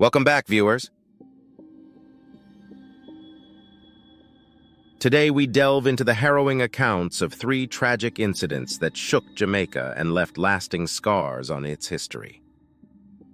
Welcome back, viewers. Today we delve into the harrowing accounts of three tragic incidents that shook Jamaica and left lasting scars on its history.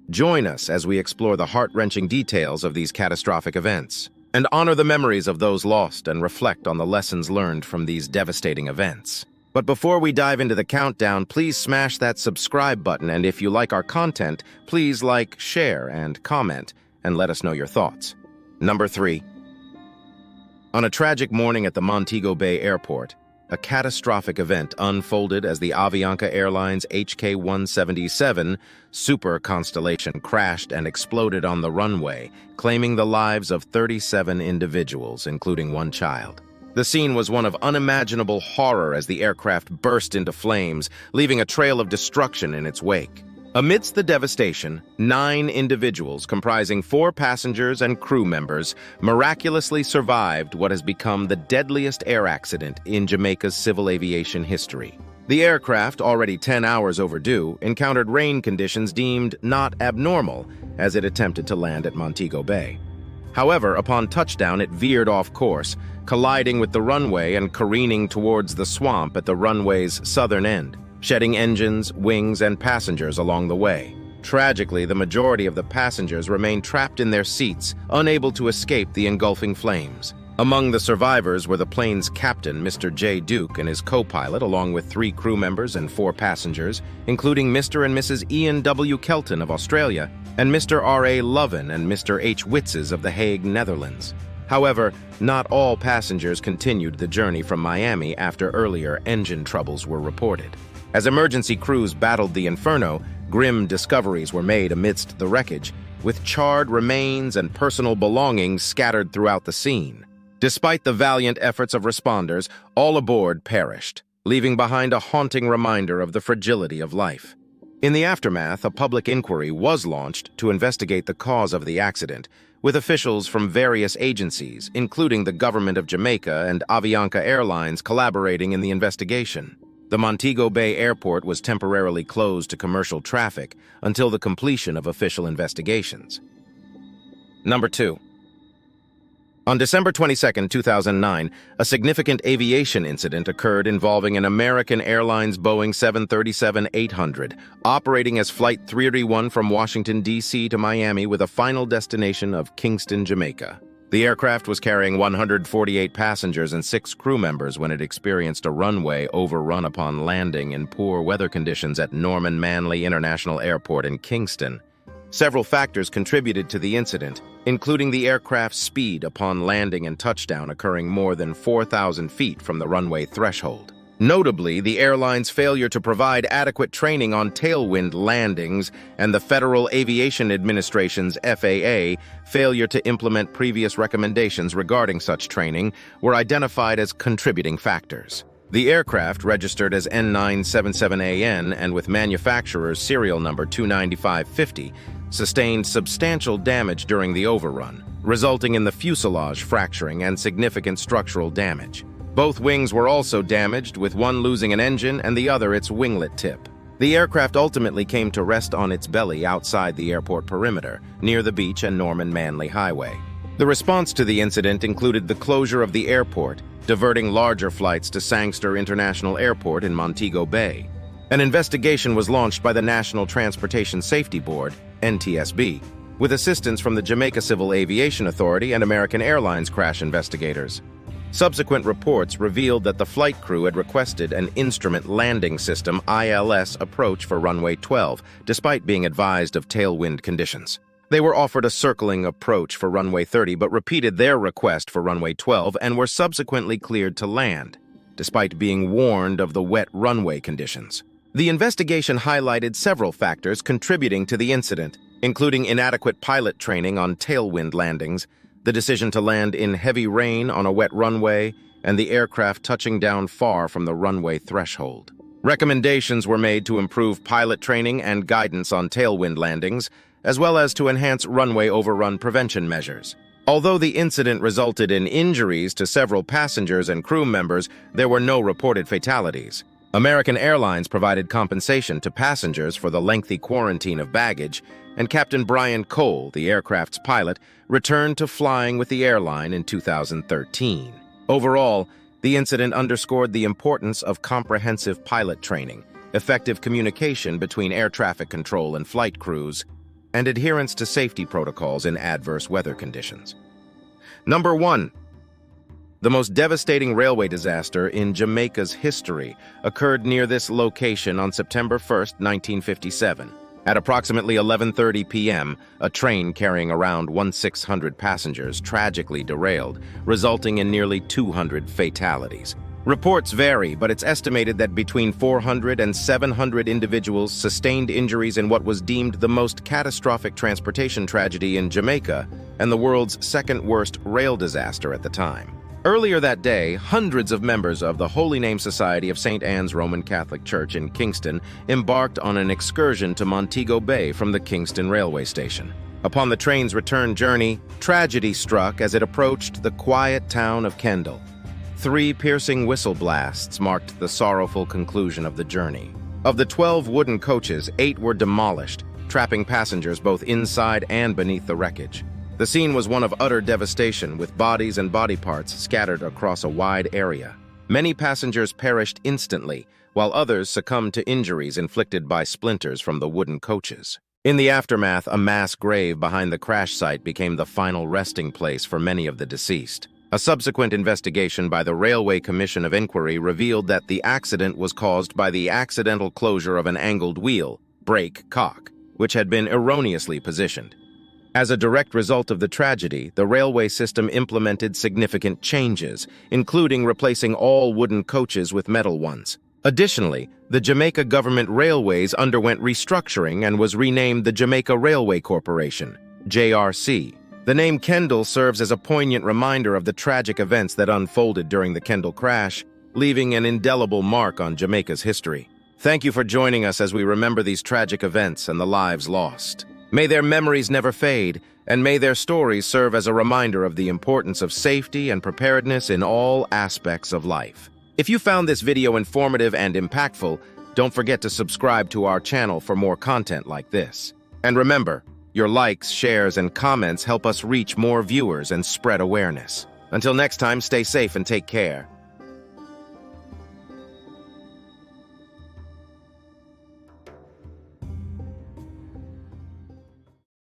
Join us as we explore the heart-wrenching details of these catastrophic events and honor the memories of those lost and reflect on the lessons learned from these devastating events. But before we dive into the countdown, please smash that subscribe button, and if you like our content, please like, share, and comment, and let us know your thoughts. Number 3. On a tragic morning at the Montego Bay Airport, a catastrophic event unfolded as the Airlines HK-177 Super Constellation crashed and exploded on the runway, claiming the lives of 37 individuals, including one child. The scene was one of unimaginable horror as the aircraft burst into flames, leaving a trail of destruction in its wake. Amidst the devastation, 9 individuals comprising 4 passengers and crew members miraculously survived what has become the deadliest air accident in Jamaica's civil aviation history. The aircraft, already 10 hours overdue, encountered rain conditions deemed not abnormal as it attempted to land at Montego Bay. However, upon touchdown, it veered off course, colliding with the runway and careening towards the swamp at the runway's southern end, shedding engines, wings, and passengers along the way. Tragically, the majority of the passengers remained trapped in their seats, unable to escape the engulfing flames. Among the survivors were the plane's captain, Mr. J. Duke, and his co-pilot, along with 3 crew members and 4 passengers, including Mr. and Mrs. Ian W. Kelton of Australia, and Mr. R.A. Loven and Mr. H. Witzes of The Hague, Netherlands. However, not all passengers continued the journey from Miami after earlier engine troubles were reported. As emergency crews battled the inferno, grim discoveries were made amidst the wreckage, with charred remains and personal belongings scattered throughout the scene. Despite the valiant efforts of responders, all aboard perished, leaving behind a haunting reminder of the fragility of life. In the aftermath, a public inquiry was launched to investigate the cause of the accident, with officials from various agencies, including the government of Jamaica and Aviation Airlines, collaborating in the investigation. The Montego Bay Airport was temporarily closed to commercial traffic until the completion of official investigations. Number 2. On December 22, 2009, a significant aviation incident occurred involving an American Airlines Boeing 737-800, operating as Flight 331 from Washington, D.C. to Miami with a final destination of Kingston, Jamaica. The aircraft was carrying 148 passengers and 6 crew members when it experienced a runway overrun upon landing in poor weather conditions at Norman Manley International Airport in Kingston. Several factors contributed to the incident, including the aircraft's speed upon landing and touchdown occurring more than 4,000 feet from the runway threshold. Notably, the airline's failure to provide adequate training on tailwind landings and the Federal Aviation Administration's FAA failure to implement previous recommendations regarding such training were identified as contributing factors. The aircraft, registered as N977AN and with manufacturer's serial number 29550, sustained substantial damage during the overrun, resulting in the fuselage fracturing and significant structural damage. Both wings were also damaged, with one losing an engine and the other its winglet tip. The aircraft ultimately came to rest on its belly outside the airport perimeter, near the beach and Norman Manley Highway. The response to the incident included the closure of the airport, diverting larger flights to Sangster International Airport in Montego Bay. An investigation was launched by the National Transportation Safety Board, NTSB, with assistance from the Jamaica Civil Aviation Authority and American Airlines crash investigators. Subsequent reports revealed that the flight crew had requested an Instrument Landing System (ILS) approach for runway 12, despite being advised of tailwind conditions. They were offered a circling approach for runway 30 but repeated their request for runway 12 and were subsequently cleared to land, despite being warned of the wet runway conditions. The investigation highlighted several factors contributing to the incident, including inadequate pilot training on tailwind landings, the decision to land in heavy rain on a wet runway, and the aircraft touching down far from the runway threshold. Recommendations were made to improve pilot training and guidance on tailwind landings, as well as to enhance runway overrun prevention measures. Although the incident resulted in injuries to several passengers and crew members, there were no reported fatalities. American Airlines provided compensation to passengers for the lengthy quarantine of baggage, and Captain Brian Cole, the aircraft's pilot, returned to flying with the airline in 2013. Overall, the incident underscored the importance of comprehensive pilot training, effective communication between air traffic control and flight crews, and adherence to safety protocols in adverse weather conditions. Number 1. The most devastating railway disaster in Jamaica's history occurred near this location on September 1, 1957. At approximately 11:30 p.m., a train carrying around 1,600 passengers tragically derailed, resulting in nearly 200 fatalities. Reports vary, but it's estimated that between 400 and 700 individuals sustained injuries in what was deemed the most catastrophic transportation tragedy in Jamaica and the world's second-worst rail disaster at the time. Earlier that day, hundreds of members of the Holy Name Society of St. Anne's Roman Catholic Church in Kingston embarked on an excursion to Montego Bay from the Kingston railway station. Upon the train's return journey, tragedy struck as it approached the quiet town of Kendall. 3 piercing whistle blasts marked the sorrowful conclusion of the journey. Of the 12 wooden coaches, 8 were demolished, trapping passengers both inside and beneath the wreckage. The scene was one of utter devastation, with bodies and body parts scattered across a wide area. Many passengers perished instantly, while others succumbed to injuries inflicted by splinters from the wooden coaches. In the aftermath, a mass grave behind the crash site became the final resting place for many of the deceased. A subsequent investigation by the Railway Commission of Inquiry revealed that the accident was caused by the accidental closure of an angled wheel, brake cock, which had been erroneously positioned. As a direct result of the tragedy, the railway system implemented significant changes, including replacing all wooden coaches with metal ones. Additionally, the Jamaica Government Railways underwent restructuring and was renamed the Jamaica Railway Corporation, JRC. The name Kendall serves as a poignant reminder of the tragic events that unfolded during the Kendall crash, leaving an indelible mark on Jamaica's history. Thank you for joining us as we remember these tragic events and the lives lost. May their memories never fade, and may their stories serve as a reminder of the importance of safety and preparedness in all aspects of life. If you found this video informative and impactful, don't forget to subscribe to our channel for more content like this. And remember, your likes, shares, and comments help us reach more viewers and spread awareness. Until next time, stay safe and take care.